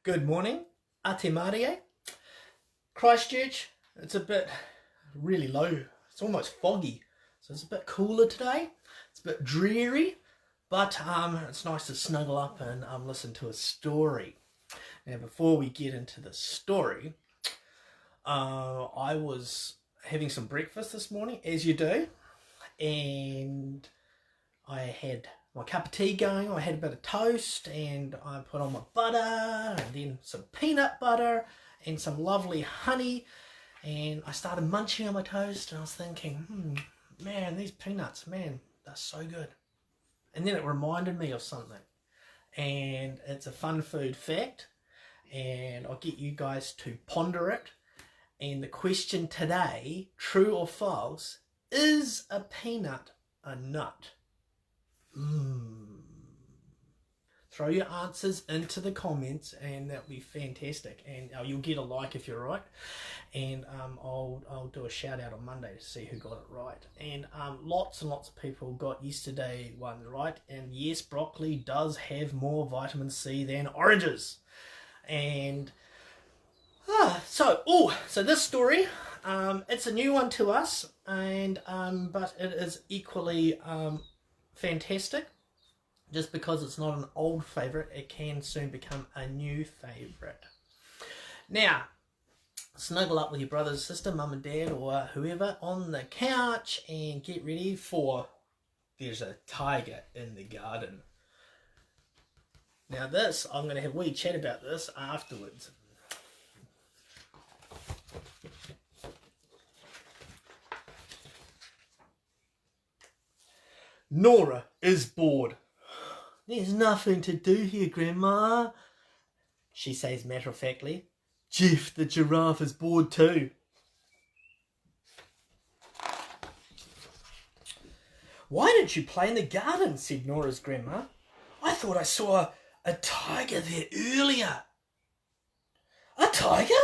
Good morning, Ate Marie. Christchurch, it's a bit really low. It's almost foggy, so it's a bit cooler today. It's a bit dreary, but it's nice to snuggle up and listen to a story. Now, before we get into the story, I was having some breakfast this morning, as you do, and I had my cup of tea going. I had a bit of toast and I put on my butter and then some peanut butter and some lovely honey, and I started munching on my toast and I was thinking, man, these peanuts, man, they're so good. And then it reminded me of something, and it's a fun food fact, and I'll get you guys to ponder it. And the question today, true or false, is a peanut a nut? Throw your answers into the comments and that'll be fantastic, and you'll get a like if you're right, and I'll do a shout out on Monday to see who got it right. And lots and lots of people got yesterday one right, and yes, broccoli does have more vitamin C than oranges. And so this story, it's a new one to us, and but it is equally fantastic. Just because it's not an old favourite, it can soon become a new favourite. Now, snuggle up with your brother, sister, mum and dad, or whoever on the couch and get ready for There's a Tiger in the Garden. Now this, I'm going to have a wee chat about this afterwards. Nora is bored. There's nothing to do here, Grandma, she says matter-of-factly. Jeff the giraffe is bored too. Why didn't you play in the garden? Said Nora's grandma. I thought I saw a tiger there earlier. A tiger?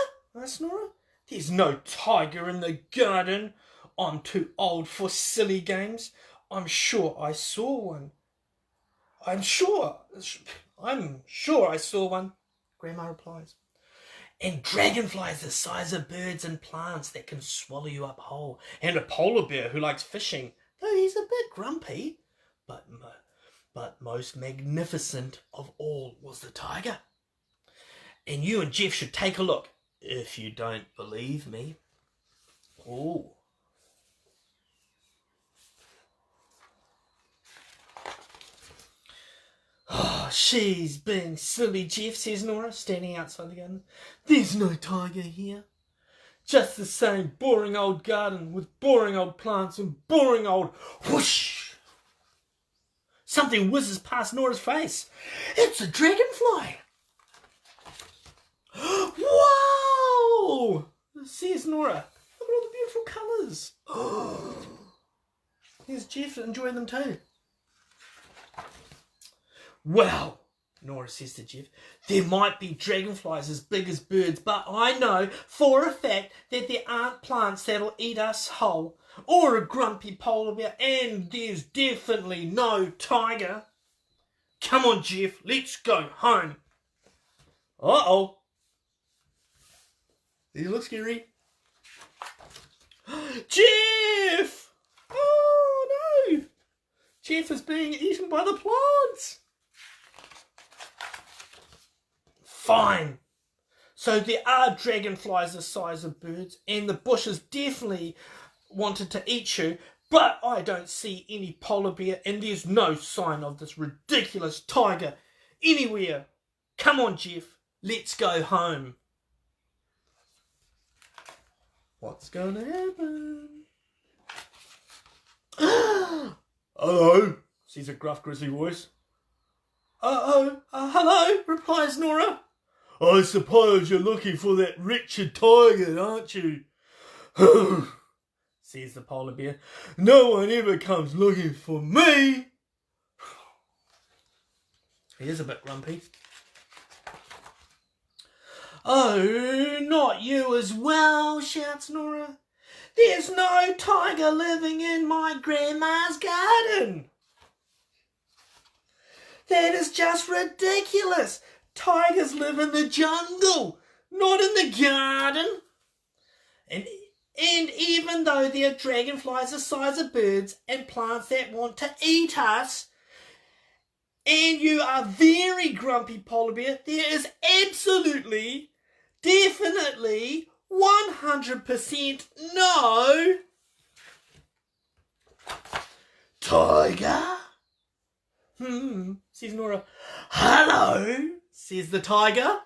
Asked Nora. There's no tiger in the garden. I'm too old for silly games. I'm sure I saw one. I'm sure I saw one, Grandma replies. And dragonflies the size of birds and plants that can swallow you up whole. And a polar bear who likes fishing, though he's a bit grumpy. But most magnificent of all was the tiger. And you and Jeff should take a look, if you don't believe me. Oh. Oh, she's being silly, Jeff, says Nora, standing outside the garden. There's no tiger here. Just the same boring old garden with boring old plants and boring old whoosh. Something whizzes past Nora's face. It's a dragonfly. Wow, says Nora. Look at all the beautiful colours. Here's Jeff enjoying them too. Well, Nora says to Jeff, there might be dragonflies as big as birds, but I know for a fact that there aren't plants that'll eat us whole, or a grumpy polar bear, and there's definitely no tiger. Come on, Jeff, let's go home. Uh-oh. Does he look scary? Jeff! Oh, no! Jeff is being eaten by the plants. Fine. So there are dragonflies the size of birds, and the bushes definitely wanted to eat you, but I don't see any polar bear, and there's no sign of this ridiculous tiger anywhere. Come on, Jeff, let's go home. What's going to happen? Hello, says a gruff, grisly voice. Hello, replies Nora. I suppose you're looking for that Richard Tiger, aren't you? Says the polar bear. No one ever comes looking for me. He is a bit grumpy. Oh, not you as well, shouts Nora. There's no tiger living in my grandma's garden. That is just ridiculous. tigers live in the jungle, not in the garden. And even though there are dragonflies the size of birds and plants that want to eat us, and you are very grumpy, polar bear, there is absolutely, definitely, 100% no tiger. Says Nora. Hello, says the tiger.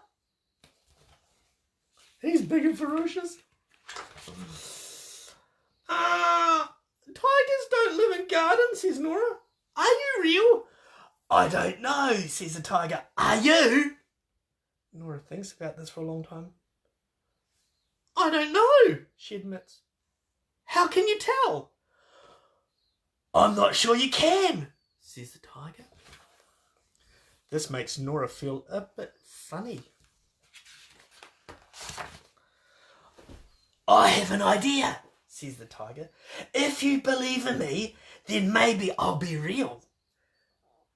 He's big and ferocious. Tigers don't live in gardens, says Nora. Are you real? I don't know, says the tiger. Are you? Nora thinks about this for a long time. I don't know, she admits. How can you tell? I'm not sure you can, says the tiger. This makes Nora feel a bit funny. I have an idea, says the tiger. If you believe in me, then maybe I'll be real.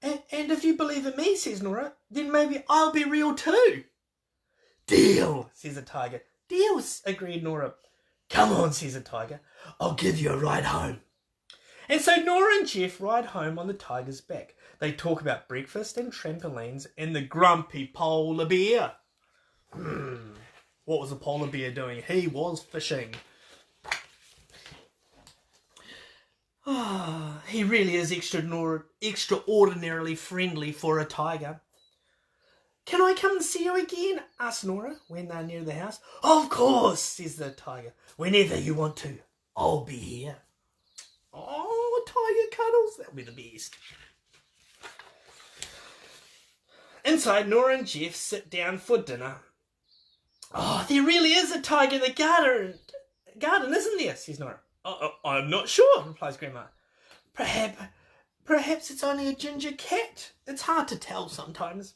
And if you believe in me, says Nora, then maybe I'll be real too. Deal, says the tiger. Deal, agreed Nora. Come on, says the tiger. I'll give you a ride home. And so Nora and Jeff ride home on the tiger's back. They talk about breakfast and trampolines and the grumpy polar bear. What was the polar bear doing? He was fishing. He really is extraordinarily friendly for a tiger. Can I come and see you again? Asks Nora when they're near the house. Of course, says the tiger. Whenever you want to, I'll be here. Oh, tiger cuddles, that'll be the best. Inside, Nora and Jeff sit down for dinner. Oh, there really is a tiger in the garden, isn't there? Says Nora. I'm not sure, replies Grandma. Perhaps it's only a ginger cat. It's hard to tell sometimes.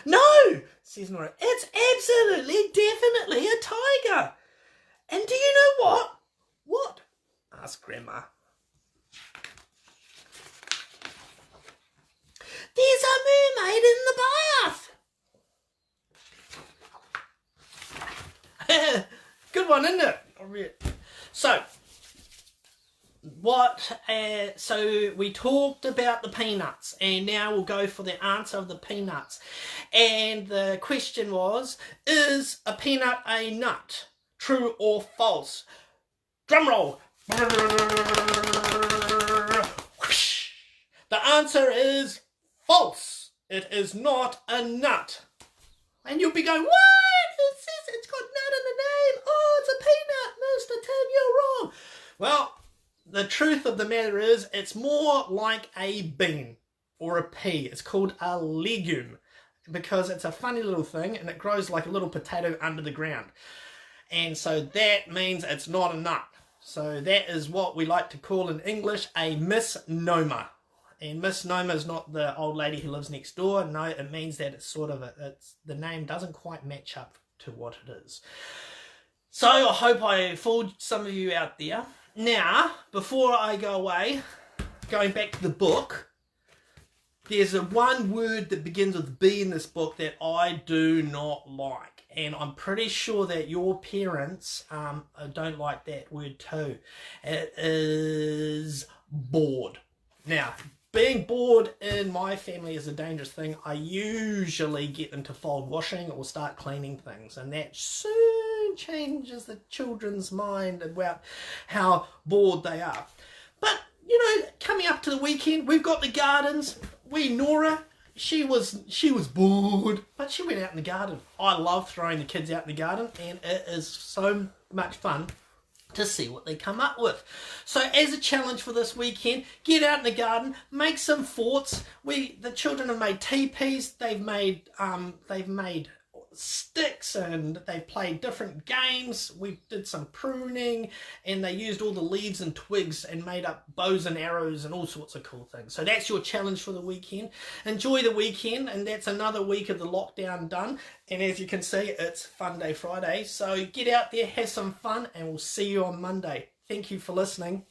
No, says Nora. It's absolutely, definitely a tiger. And do you know what? What? Asked Grandma. There's a mermaid in the bath. Good one, isn't it? So we talked about the peanuts, and now we'll go for the answer of the peanuts. And the question was, is a peanut a nut? True or false? Drum roll. The answer is false. It is not a nut. And you'll be going, what? It says it's got nut in the name. Oh, it's a peanut, Mr. Tim, you're wrong. Well, the truth of the matter is it's more like a bean or a pea. It's called a legume because it's a funny little thing and it grows like a little potato under the ground. And so that means it's not a nut. So that is what we like to call in English a misnomer. And misnomer is not the old lady who lives next door. No, it means that it's sort of the name doesn't quite match up to what it is. So I hope I fooled some of you out there. Now, before I go away, going back to the book, there's one word that begins with B in this book that I do not like. And I'm pretty sure that your parents don't like that word too. It is bored. Now, being bored in my family is a dangerous thing. I usually get them to fold washing or start cleaning things, and that soon changes the children's mind about how bored they are. But, you know, coming up to the weekend, we've got the gardens. Nora, she was bored, but she went out in the garden. I love throwing the kids out in the garden, and it is so much fun to see what they come up with. So as a challenge for this weekend, get out in the garden, make some forts. The children have made teepees, they've made sticks, and they've played different games. We did some pruning, and they used all the leaves and twigs and made up bows and arrows and all sorts of cool things. So that's your challenge for the weekend. Enjoy the weekend, and that's another week of the lockdown done. And as you can see, it's Fun Day Friday. So get out there, have some fun, and we'll see you on Monday. Thank you for listening.